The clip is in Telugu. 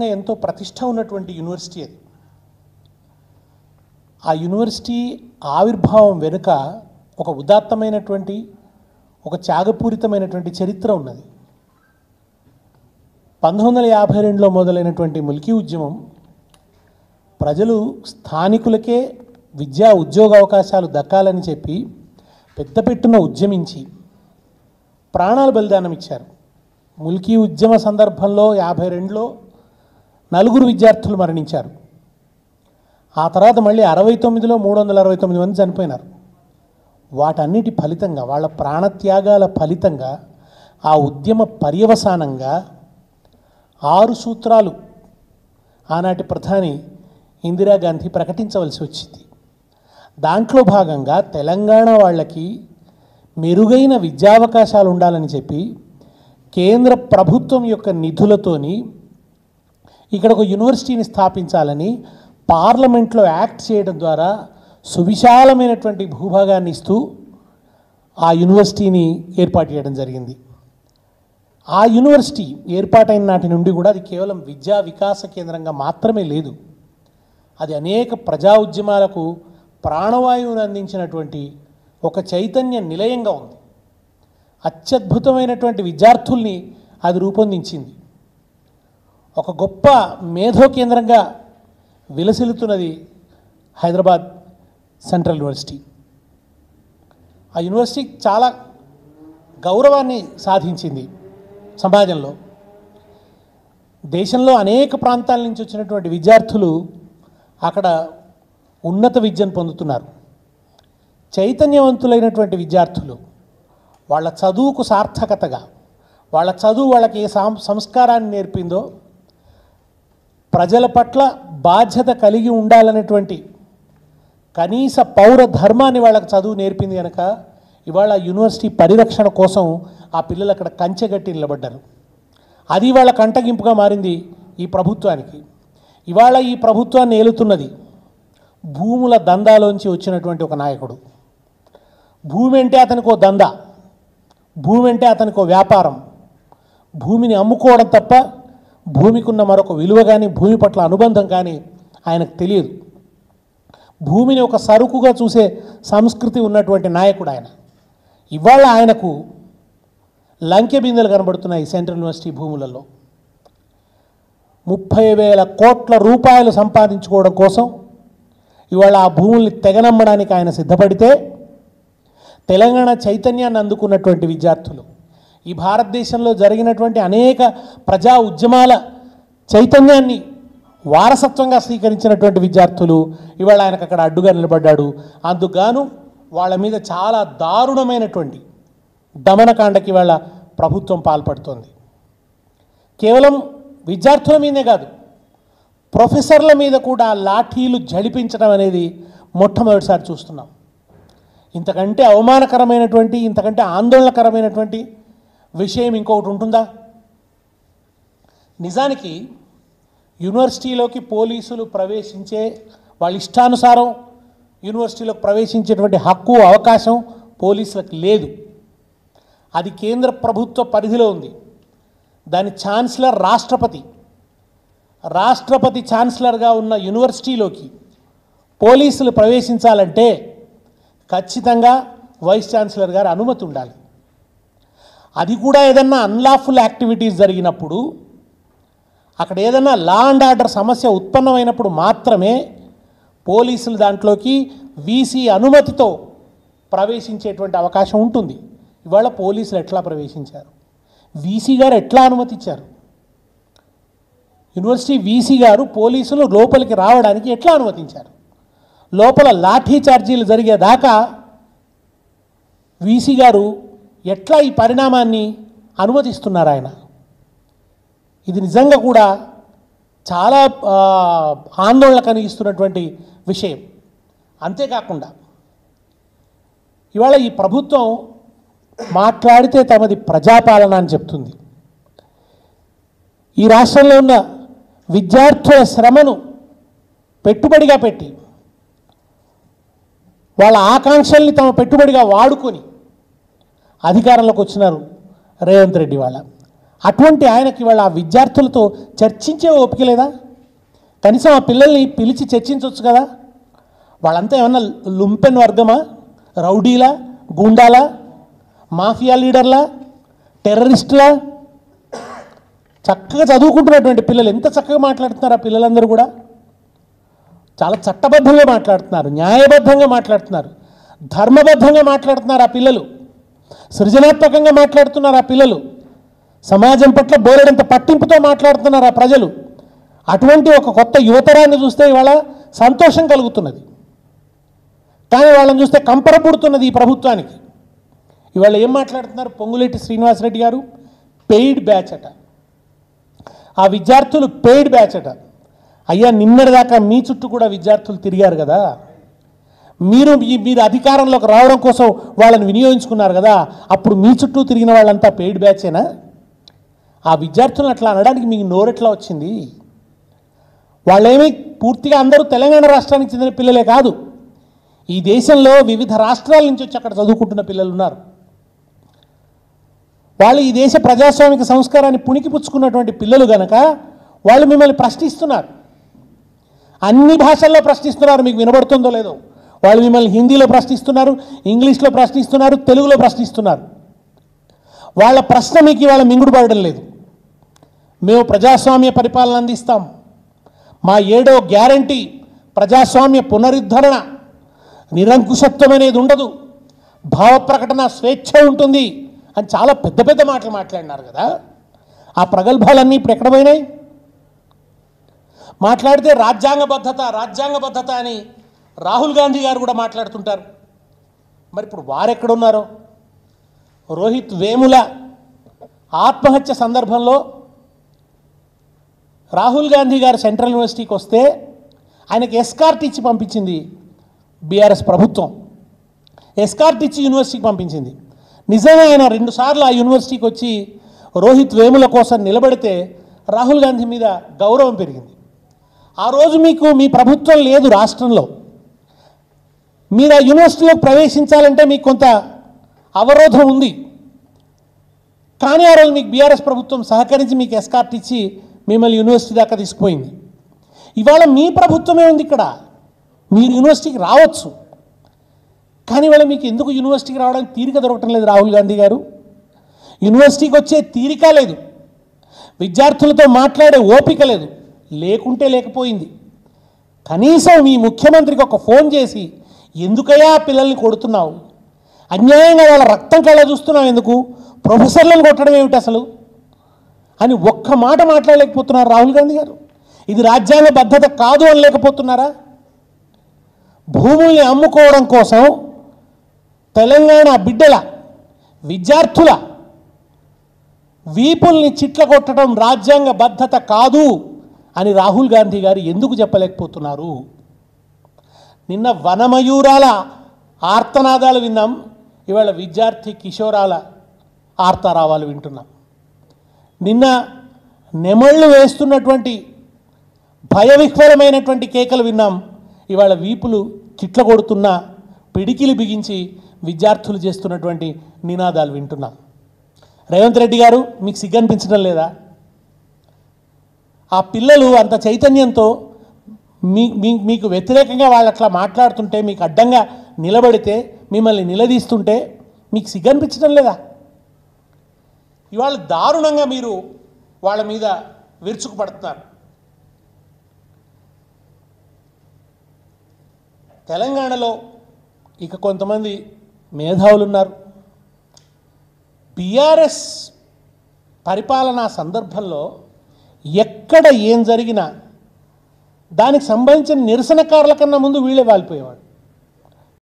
ఎంతో ప్రతిష్ట ఉన్నటువంటి యూనివర్సిటీ అది. ఆ యూనివర్సిటీ ఆవిర్భావం వెనుక ఒక ఉదాత్తమైనటువంటి ఒక త్యాగపూరితమైనటువంటి చరిత్ర ఉన్నది. 1952లో మొదలైనటువంటి ముల్కీ ఉద్యమం ప్రజలు స్థానికులకే విద్యా ఉద్యోగ అవకాశాలు దక్కాలని చెప్పి పెద్దపెట్టున ఉద్యమించి ప్రాణాలు బలిదానం ఇచ్చారు. ముల్కీ ఉద్యమ సందర్భంలో 52లో 4 విద్యార్థులు మరణించారు. ఆ తర్వాత మళ్ళీ 69లో 369 మంది చనిపోయినారు. వాటన్నిటి ఫలితంగా, వాళ్ళ ప్రాణత్యాగాల ఫలితంగా, ఆ ఉద్యమ పర్యవసానంగా 6 సూత్రాలు ఆనాటి ప్రధాని ఇందిరాగాంధీ ప్రకటించవలసి వచ్చింది. దాంట్లో భాగంగా తెలంగాణ వాళ్ళకి మెరుగైన విద్యావకాశాలు ఉండాలని చెప్పి కేంద్ర ప్రభుత్వం యొక్క నిధులతోని ఇక్కడ ఒక యూనివర్సిటీని స్థాపించాలని పార్లమెంట్లో యాక్ట్ చేయడం ద్వారా సువిశాలమైనటువంటి భూభాగాన్ని ఇస్తూ ఆ యూనివర్సిటీని ఏర్పాటు చేయడం జరిగింది. ఆ యూనివర్సిటీ ఏర్పాటైన నాటి నుండి కూడా అది కేవలం విద్యా వికాస కేంద్రంగా మాత్రమే లేదు, అది అనేక ప్రజా ఉద్యమాలకు ప్రాణవాయువును అందించినటువంటి ఒక చైతన్య నిలయంగా ఉంది. అత్యద్భుతమైనటువంటి విద్యార్థుల్ని అది రూపొందించింది. ఒక గొప్ప మేధో కేంద్రంగా విలసిల్లుతున్నది హైదరాబాద్ సెంట్రల్ యూనివర్సిటీ. ఆ యూనివర్సిటీ చాలా గౌరవాన్ని సాధించింది సమాజంలో. దేశంలో అనేక ప్రాంతాల నుంచి వచ్చినటువంటి విద్యార్థులు అక్కడ ఉన్నత విద్యను పొందుతున్నారు. చైతన్యవంతులైనటువంటి విద్యార్థులు వాళ్ళ చదువుకు సార్థకతగా, వాళ్ళ చదువు వాళ్ళకి ఏ సంస్కారాన్ని నేర్పిందో, ప్రజల పట్ల బాధ్యత కలిగి ఉండాలనేటువంటి కనీస పౌర ధర్మాన్ని వాళ్ళకి చదువు నేర్పింది కనుక ఇవాళ యూనివర్సిటీ పరిరక్షణ కోసం ఆ పిల్లలు అక్కడ కంచెగట్టి నిలబడ్డారు. అది వాళ్ళ కంటగింపుగా మారింది ఈ ప్రభుత్వానికి. ఇవాళ ఈ ప్రభుత్వాన్ని ఏలుతున్నది భూముల దందాలోంచి వచ్చినటువంటి ఒక నాయకుడు. భూమి అంటే అతనికి ఓ దందా, భూమి అంటే అతనికి ఓ వ్యాపారం. భూమిని అమ్ముకోవడం తప్ప భూమికి ఉన్న మరొక విలువ కానీ, భూమి పట్ల అనుబంధం కానీ ఆయనకు తెలియదు. భూమిని ఒక సరుకుగా చూసే సంస్కృతి ఉన్నటువంటి నాయకుడు ఆయన. ఇవాళ ఆయనకు లంకె బిందెలు కనబడుతున్నాయి సెంట్రల్ యూనివర్సిటీ భూములలో. 30,000 కోట్ల రూపాయలు సంపాదించుకోవడం కోసం ఇవాళ ఆ భూముల్ని తెగనమ్మడానికి ఆయన సిద్ధపడితే, తెలంగాణ చైతన్యాన్ని అందుకున్నటువంటి విద్యార్థులు, ఈ భారతదేశంలో జరిగినటువంటి అనేక ప్రజా ఉద్యమాల చైతన్యాన్ని వారసత్వంగా స్వీకరించినటువంటి విద్యార్థులు ఇవాళ ఆయనకు అక్కడ అడ్డుగా నిలబడ్డాడు. అందుకుగాను వాళ్ళ మీద చాలా దారుణమైనటువంటి దమనకాండకి ఇవాళ ప్రభుత్వం పాల్పడుతోంది. కేవలం విద్యార్థుల మీదే కాదు, ప్రొఫెసర్ల మీద కూడా లాఠీలు జడిపించడం అనేది మొట్టమొదటిసారి చూస్తున్నాం. ఇంతకంటే అవమానకరమైనటువంటి, ఇంతకంటే ఆందోళనకరమైనటువంటి విషయం ఇంకొకటి ఉంటుందా? నిజానికి యూనివర్సిటీలోకి పోలీసులు ప్రవేశించే, వాళ్ళ ఇష్టానుసారం యూనివర్సిటీలోకి ప్రవేశించేటువంటి హక్కు, అవకాశం పోలీసులకు లేదు. అది కేంద్ర ప్రభుత్వ పరిధిలో ఉంది. దాని ఛాన్సలర్ రాష్ట్రపతి. రాష్ట్రపతి ఛాన్సలర్గా ఉన్న యూనివర్సిటీలోకి పోలీసులు ప్రవేశించాలంటే ఖచ్చితంగా వైస్ ఛాన్సలర్ గారి అనుమతి ఉండాలి. అది కూడా ఏదన్నా అన్లాఫుల్ యాక్టివిటీస్ జరిగినప్పుడు, అక్కడ ఏదన్నా లా అండ్ ఆర్డర్ సమస్య ఉత్పన్నమైనప్పుడు మాత్రమే పోలీసులు దాంట్లోకి వీసీ అనుమతితో ప్రవేశించేటువంటి అవకాశం ఉంటుంది. ఇవాళ పోలీసులు ఎట్లా ప్రవేశించారు? వీసీ గారు ఎట్లా అనుమతిచ్చారు? యూనివర్సిటీ వీసీ గారు పోలీసులు లోపలికి రావడానికి ఎట్లా అనుమతించారు? లోపల లాఠీ చార్జీలు జరిగేదాకా వీసీ గారు ఎట్లా ఈ పరిణామాన్ని అనుమతిస్తున్నారు ఆయన? ఇది నిజంగా కూడా చాలా ఆందోళన కలిగిస్తున్నటువంటి విషయం. అంతేకాకుండా ఇవాళ ఈ ప్రభుత్వం మాట్లాడితే తమది ప్రజాపాలన అని చెప్తుంది. ఈ రాష్ట్రంలో ఉన్న విద్యార్థుల శ్రమను పెట్టుబడిగా పెట్టి, వాళ్ళ ఆకాంక్షల్ని తమ పెట్టుబడిగా వాడుకొని అధికారంలోకి వచ్చినారు రేవంత్ రెడ్డి. వాళ్ళ అటువంటి ఆయనకి వాళ్ళ ఆ విద్యార్థులతో చర్చించే ఓపిక లేదా? కనీసం ఆ పిల్లల్ని పిలిచి చర్చించవచ్చు కదా. వాళ్ళంతా ఏమన్నా లుంపెన్ వర్గమా, రౌడీలా, గుండాలా, మాఫియా లీడర్లా, టెర్రరిస్టులా? చక్కగా చదువుకుంటున్నటువంటి పిల్లలు ఎంత చక్కగా మాట్లాడుతున్నారు. ఆ పిల్లలందరూ కూడా చాలా చట్టబద్ధంగా మాట్లాడుతున్నారు, న్యాయబద్ధంగా మాట్లాడుతున్నారు, ధర్మబద్ధంగా మాట్లాడుతున్నారు. ఆ పిల్లలు సృజనాత్మకంగా మాట్లాడుతున్నారు. ఆ పిల్లలు సమాజం పట్ల బోలెడంత పట్టింపుతో మాట్లాడుతున్నారు ఆ ప్రజలు. అటువంటి ఒక కొత్త యువతరాన్ని చూస్తే ఇవాళ సంతోషం కలుగుతున్నది. కానీ వాళ్ళని చూస్తే కంపర పుడుతున్నది ఈ ప్రభుత్వానికి. ఇవాళ ఏం మాట్లాడుతున్నారు? పొంగులేటి శ్రీనివాసరెడ్డి గారు పెయిడ్ బ్యాచ్ అట, ఆ విద్యార్థులు పెయిడ్ బ్యాచ్ అట. అయ్యా, నిన్నటిదాకా మీ చుట్టూ కూడా విద్యార్థులు తిరిగారు కదా, మీరు అధికారంలోకి రావడం కోసం వాళ్ళని వినియోగించుకున్నారు కదా, అప్పుడు మీ చుట్టూ తిరిగిన వాళ్ళంతా పెయిడ్ బ్యాచేనా? ఆ విద్యార్థులను అట్లా అనడానికి మీకు నోరెట్లా వచ్చింది? వాళ్ళేమీ పూర్తిగా అందరూ తెలంగాణ రాష్ట్రానికి చెందిన పిల్లలే కాదు, ఈ దేశంలో వివిధ రాష్ట్రాల నుంచి వచ్చి అక్కడ చదువుకుంటున్న పిల్లలు ఉన్నారు. వాళ్ళు ఈ దేశ ప్రజాస్వామిక సంస్కారాన్ని పుణికిపుచ్చుకున్నటువంటి పిల్లలు కనుక వాళ్ళు మిమ్మల్ని ప్రశ్నిస్తున్నారు, అన్ని భాషల్లో ప్రశ్నిస్తున్నారు. మీకు వినబడుతుందో లేదో, వాళ్ళు మిమ్మల్ని హిందీలో ప్రశ్నిస్తున్నారు, ఇంగ్లీష్లో ప్రశ్నిస్తున్నారు, తెలుగులో ప్రశ్నిస్తున్నారు. వాళ్ళ ప్రశ్న మీకు ఇవాళ మింగుడు పడడం లేదు. మేము ప్రజాస్వామ్య పరిపాలన అందిస్తాం, మా 7వ గ్యారంటీ ప్రజాస్వామ్య పునరుద్ధరణ, నిరంకుశత్వం అనేది ఉండదు, భావ ప్రకటన స్వేచ్ఛ ఉంటుంది అని చాలా పెద్ద పెద్ద మాటలు మాట్లాడినారు కదా. ఆ ప్రగల్భాలన్నీ ఇప్పుడు ఎక్కడ పోయినాయి? మాట్లాడితే రాజ్యాంగబద్ధత అని రాహుల్ గాంధీ గారు కూడా మాట్లాడుతుంటారు. మరి ఇప్పుడు వారెక్కడున్నారో? రోహిత్ వేముల ఆత్మహత్య సందర్భంలో రాహుల్ గాంధీ గారు సెంట్రల్ యూనివర్సిటీకి వస్తే ఆయనకి ఎస్కార్ట్ ఇచ్చి పంపించింది బీఆర్ఎస్ ప్రభుత్వం. ఎస్కార్ట్ ఇచ్చి యూనివర్సిటీకి పంపించింది. నిజంగా ఆయన 2 సార్లు ఆ యూనివర్సిటీకి వచ్చి రోహిత్ వేముల కోసం నిలబడితే రాహుల్ గాంధీ మీద గౌరవం పెరిగింది. ఆ రోజు మీకు మీ ప్రభుత్వం లేదు రాష్ట్రంలో, మీరు ఆ యూనివర్సిటీలో ప్రవేశించాలంటే మీకు కొంత అవరోధం ఉంది. కానీ ఆ రోజు మీకు బీఆర్ఎస్ ప్రభుత్వం సహకరించి మీకు ఎస్కార్ట్ ఇచ్చి మిమ్మల్ని యూనివర్సిటీ దాకా తీసుకుపోయింది. ఇవాళ మీ ప్రభుత్వమే ఉంది ఇక్కడ, మీరు యూనివర్సిటీకి రావచ్చు. కానీ ఇవాళ మీకు ఎందుకు యూనివర్సిటీకి రావడానికి తీరిక దొరకటం లేదు? రాహుల్ గాంధీ గారు యూనివర్సిటీకి వచ్చే తీరిక లేదు, విద్యార్థులతో మాట్లాడే ఓపిక లేదు, లేకుంటే లేకపోయింది. కనీసం మీ ముఖ్యమంత్రికి ఒక ఫోన్ చేసి ఎందుకయ్యా పిల్లల్ని కొడుతున్నావు, అన్యాయంగా వాళ్ళ రక్తం కళ్ళ చూస్తున్నావు, ఎందుకు ప్రొఫెసర్లను కొట్టడం ఏమిటి అసలు అని ఒక్క మాట మాట్లాడలేకపోతున్నారు రాహుల్ గాంధీ గారు. ఇది రాజ్యాంగ బద్ధత కాదు అని లేకపోతున్నారా? భూముల్ని అమ్ముకోవడం కోసం తెలంగాణ బిడ్డల విద్యార్థుల వీపుల్ని చిట్ల కొట్టడం రాజ్యాంగ బద్ధత కాదు అని రాహుల్ గాంధీ గారు ఎందుకు చెప్పలేకపోతున్నారు? నిన్న వనమయూరాల ఆర్తనాదాలు విన్నాం, ఇవాళ విద్యార్థి కిషోరాల ఆర్తరావాలు వింటున్నాం. నిన్న నెమళ్ళు వేస్తున్నటువంటి భయవిహ్వలమైనటువంటి కేకలు విన్నాం, ఇవాళ వీపులు చిట్ల కొడుతున్న పిడికిలు బిగించి విద్యార్థులు చేస్తున్నటువంటి నినాదాలు వింటున్నాం. రేవంత్ రెడ్డి గారు మీకు సిగ్గనిపించడం లేదా? ఆ పిల్లలు అంత చైతన్యంతో మీకు వ్యతిరేకంగా వాళ్ళు అట్లా మాట్లాడుతుంటే, మీకు అడ్డంగా నిలబడితే, మిమ్మల్ని నిలదీస్తుంటే మీకు సిగ్గనిపించడం లేదా? ఇవాళ దారుణంగా మీరు వాళ్ళ మీద విరుచుకుపడుతున్నారు. తెలంగాణలో ఇక కొంతమంది మేధావులు ఉన్నారు. బీఆర్ఎస్ పరిపాలనా సందర్భంలో ఎక్కడ ఏం జరిగినా దానికి సంబంధించిన నిరసనకారుల కన్నా ముందు వీళ్ళే వాలిపోయేవాడు.